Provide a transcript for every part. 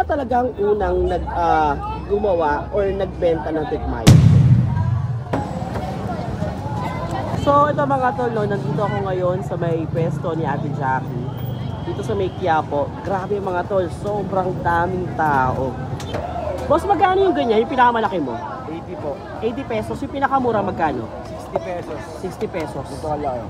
talagang unang gumawa or nagbenta ng tikmay? So ito mga tol, no, nandito ako ngayon sa may pwesto ni Ate Jackie. Dito sa may Quiapo. Grabe mga tol, sobrang daming tao. Boss, magkano yung ganyan? Yung pinakamalaki mo? 80 po. 80 pesos. Yung pinakamura magkano? 60 pesos. 60 pesos. Ito lang.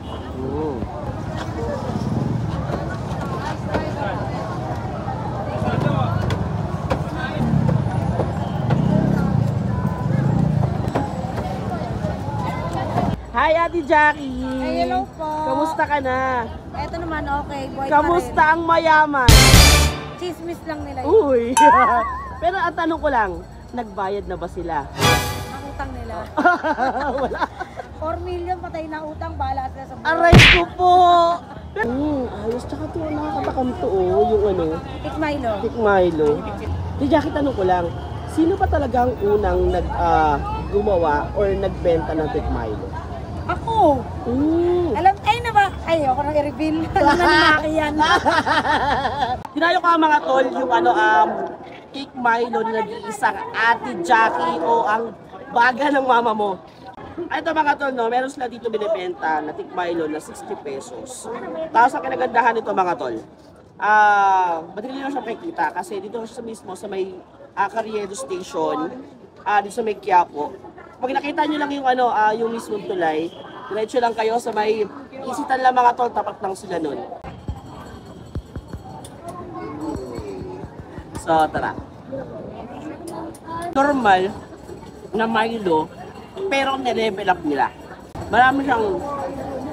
Hi Ate Jackie! Ay, hello po. Kamusta ka na? Eto naman, okay. Boy Kamusta ang mayaman? Chismis lang nila yun. Uy! Pero ang tanong ko lang, nagbayad na ba sila? Ang utang nila. Wala. 4 million patay na utang, bahala sila sa buhay. Aray ko po! Ayos. Tsaka to, nakakatakam to yung ano, Tik Milo. Tik Milo. Ate Jackie, tanong ko lang, sino pa talagang unang gumawa or nagbenta ng Tik Milo? Ako! Alam, ay na ba? Ay, ako nang i-reveal. Alam na ni Maki yan. Tinayo ka mga tol, yung Tik Milo na nag-iisang Ate Jackie o ang baga ng mama mo. Ito mga tol, no, meron sila dito binibenta na Tik Milo na 60 pesos. Tapos ang kinagandahan nito mga tol, madali lang siya makikita kasi dito siya mismo sa may Carriedo Station, dito sa may Quiapo. Pag nakita nyo lang yung yung mismong tulay, diretso lang kayo sa may isitan lang mga tol, tapat lang sila nun. So tara. Normal na Milo, pero nilevel up nila. Marami siyang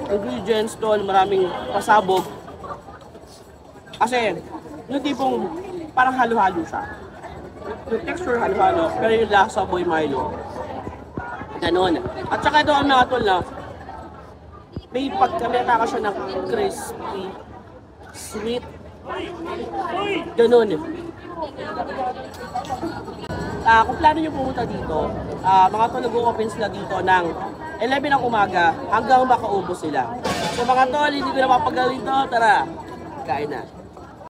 ingredients tol, maraming pasabog. Kasi yung tipong parang halo-halo siya. Yung texture halo-halo, pero yung lasa boy Milo. Ganon. At saka ito ang mga tol na may pagkamitaka siya ng crispy, sweet, ganon. Kung plano nyo pumunta dito, mga tol, nag-open sila dito ng 11 ng umaga hanggang makaubos sila. So mga tol, hindi ko na mapagaling to, tara, kain na.